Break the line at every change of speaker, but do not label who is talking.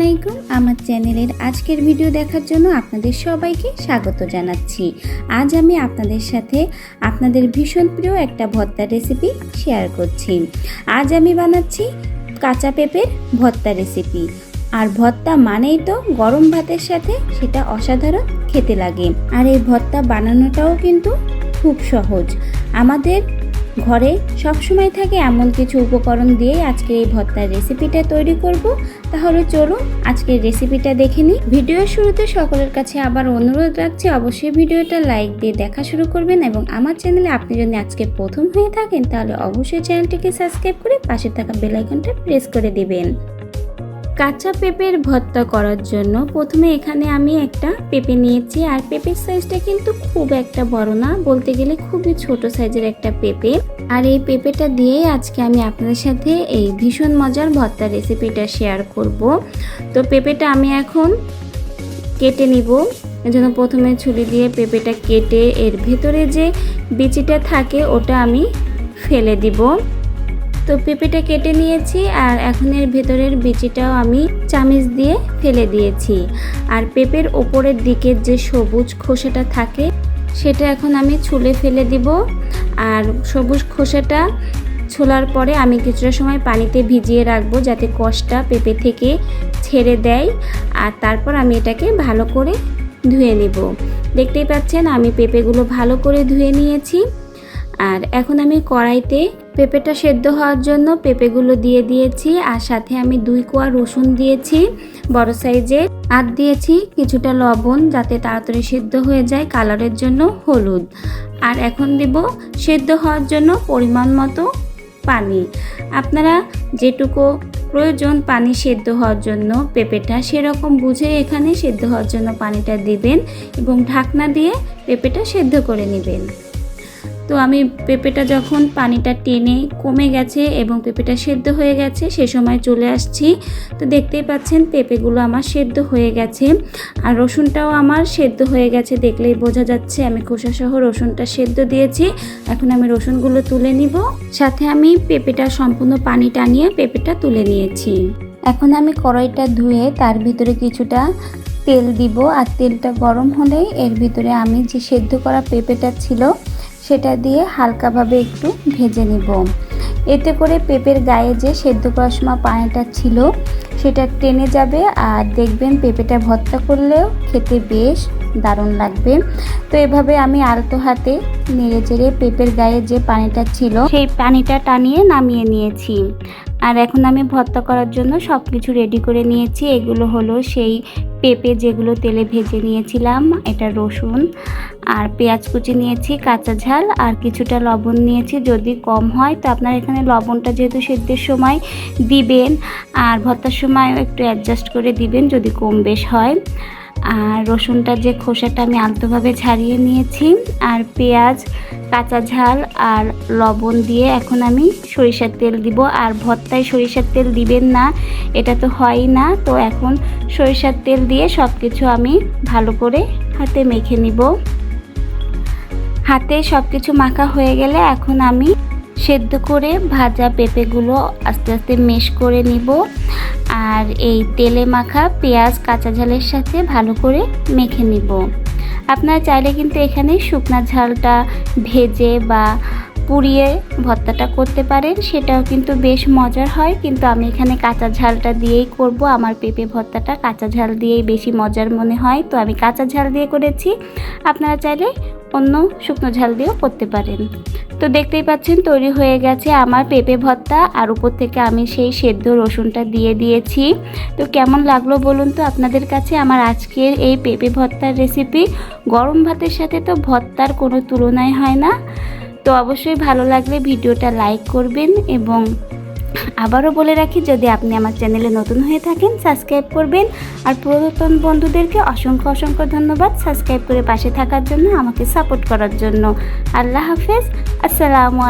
আলাইকুম। আমার চ্যানেলের আজকের ভিডিও দেখার জন্য আপনাদের সবাইকে স্বাগত জানাচ্ছি। আজ আমি আপনাদের সাথে আপনাদের ভীষণ প্রিয় একটা ভর্তা রেসিপি শেয়ার করছি। আজ আমি বানাচ্ছি কাঁচা পেঁপের ভর্তা রেসিপি। আর ভর্তা মানেই তো গরম ভাতের সাথে সেটা অসাধারণ খেতে লাগে। আর এই ভর্তা বানানোটাও কিন্তু খুব সহজ। আমাদের ঘরে সবসময় থাকে এমন কিছু উপকরণ দিয়ে আজকে এই ভর্তার রেসিপিটা তৈরি করব। তাহলে চলুন আজকের রেসিপিটা দেখে নিই। ভিডিওর শুরুতে সকলের কাছে আবার অনুরোধ রাখছি, অবশ্যই ভিডিওটা লাইক দিয়ে দেখা শুরু করবেন এবং আমার চ্যানেলে আপনি যদি আজকে প্রথম হয়ে থাকেন তাহলে অবশ্যই চ্যানেলটিকে সাবস্ক্রাইব করে পাশে থাকা বেল আইকনটা প্রেস করে দিবেন। কাঁচা পেঁপের ভর্তা করার জন্য প্রথমে এখানে আমি একটা পেঁপে নিয়েছি। আর পেঁপের সাইজটা কিন্তু খুব একটা বড় না, বলতে গেলে খুবই ছোট সাইজের একটা পেঁপে। আর এই পেঁপেটা দিয়েই আজকে আমি আপনাদের সাথে এই ভীষণ মজার ভর্তা রেসিপিটা শেয়ার করব। তো পেঁপেটা আমি এখন কেটে নিব। এজন্য প্রথমে ছুরি দিয়ে পেঁপেটা কেটে এর ভেতরে যে বিচিটা থাকে ওটা আমি ফেলে দিব। তো পেঁপেটা কেটে নিয়েছি আর এখন এর ভেতরের বিচিটাও আমি চামচ দিয়ে ফেলে দিয়েছি। আর পেঁপের ওপরের দিকের যে সবুজ খোসাটা থাকে সেটা এখন আমি ছুলে ফেলে দিব। আর সবুজ খোসাটা ছোলার পরে আমি কিছুটা সময় পানিতে ভিজিয়ে রাখবো যাতে কষটা পেঁপে থেকে ছেড়ে দেয়। আর তারপর আমি এটাকে ভালো করে ধুয়ে নিব। দেখতেই পাচ্ছেন আমি পেঁপেগুলো ভালো করে ধুয়ে নিয়েছি। আর এখন আমি কড়াইতে পেঁপেটা সেদ্ধ হওয়ার জন্য পেঁপেগুলো দিয়ে দিয়েছি। আর সাথে আমি 2 কোয়া রসুন দিয়েছি বড় সাইজের, আর দিয়েছি কিছুটা লবণ যাতে তাড়াতাড়ি সেদ্ধ হয়ে যায়, কালারের জন্য হলুদ। আর এখন দেব সেদ্ধ হওয়ার জন্য পরিমাণ মতো পানি। আপনারা যেটুকু প্রয়োজন পানি সেদ্ধ হওয়ার জন্য পেঁপেটা সেরকম বুঝে এখানে সেদ্ধ হওয়ার জন্য পানিটা দিবেন এবং ঢাকনা দিয়ে পেঁপেটা সেদ্ধ করে নেবেন। তো আমি পেঁপেটা যখন পানিটা টেনে কমে গেছে এবং পেঁপেটা সেদ্ধ হয়ে গেছে সে সময় চলে আসছি। তো দেখতেই পাচ্ছেন পেঁপেগুলো আমার সেদ্ধ হয়ে গেছে আর রসুনটাও আমার সেদ্ধ হয়ে গেছে, দেখলেই বোঝা যাচ্ছে আমি খোসাসহ রসুনটা সেদ্ধ দিয়েছি। এখন আমি রসুনগুলো তুলে নিব। সাথে আমি পেঁপেটা সম্পূর্ণ পানি টানিয়ে পেঁপেটা তুলে নিয়েছি। এখন আমি কড়াইটা ধুয়ে তার ভিতরে কিছুটা তেল দিব। আর তেলটা গরম হলেই এর ভিতরে আমি যে সেদ্ধ করা পেঁপেটা ছিল সেটা দিয়ে হালকাভাবে একটু ভেজে নিব। এতে করে পেঁপের গায়ে যে সেদ্ধ করার সময় পানিটা ছিল সেটা টেনে যাবে আর দেখবেন পেঁপেটা ভর্তা করলেও খেতে বেশ দারুণ লাগবে। তো এভাবে আমি আলতো হাতে নেড়ে চেড়ে পেঁপের গায়ে যে পানিটা ছিল সেই পানিটা টানিয়ে নামিয়ে নিয়েছি। আর এখন আমি ভর্তা করার জন্য সব কিছু রেডি করে নিয়েছি। এগুলো হলো সেই পেঁপে যেগুলো তেলে ভেজে নিয়েছিলাম, এটা রসুন আর পেঁয়াজ কুচি নিয়েছি, কাঁচা ঝাল আর কিছুটা লবণ নিয়েছি। যদি কম হয় তো আপনার এখানে লবণটা যেহেতু সেদ্ধের সময় দিবেন আর ভর্তার সময়ও একটু অ্যাডজাস্ট করে দিবেন যদি কম বেশ হয়। আর রসুনটার যে খোসাটা আমি আলতোভাবে ছাড়িয়ে নিয়েছি। আর পেঁয়াজ, কাঁচা ঝাল আর লবণ দিয়ে এখন আমি সরিষার তেল দিব। আর ভর্তায় সরিষার তেল দিবেন না, এটা তো হয়ই না। তো এখন সরিষার তেল দিয়ে সব কিছু আমি ভালো করে হাতে মেখে নিব। হাতে সব কিছু মাখা হয়ে গেলে এখন আমি সেদ্ধ করে ভাজা পেঁপেগুলো আস্তে আস্তে মেশ করে নিব। আর এই তেলে মাখা পেঁয়াজ কাঁচা ঝালের সাথে ভালো করে মেখে নিব। আপনারা চাইলে কিন্তু এখানে শুকনা ঝালটা ভেজে বা পুড়িয়ে ভর্তাটা করতে পারেন, সেটাও কিন্তু বেশ মজার হয়। কিন্তু আমি এখানে কাঁচা ঝালটা দিয়েই করব। আমার পেঁপে ভর্তাটা কাঁচা ঝাল দিয়েই বেশি মজার মনে হয়, তো আমি কাঁচা ঝাল দিয়ে করেছি। আপনারা চাইলে অন্য শুকনো ঝাল দিয়েও করতে পারেন। তো দেখতেই পাচ্ছেন তৈরি হয়ে গেছে আমার পেঁপে ভর্তা। আর উপর থেকে আমি সেই সেদ্ধ রসুনটা দিয়ে দিয়েছি। তো কেমন লাগলো বলুন তো আপনাদের কাছে আমার আজকের এই পেঁপে ভর্তার রেসিপি। গরম ভাতের সাথে তো ভর্তার কোনো তুলনাই হয় না। তো অবশ্যই ভালো লাগলে ভিডিওটা লাইক করবেন এবং আবারও বলে রাখি যদি আপনি আমার চ্যানেলে নতুন হয়ে থাকেন সাবস্ক্রাইব করবেন। আর পুরাতন বন্ধুদেরকে অসংখ্য অসংখ্য ধন্যবাদ সাবস্ক্রাইব করে পাশে থাকার জন্য, আমাকে সাপোর্ট করার জন্য। আল্লাহ হাফেজ, আসসালামু আলাইকুম।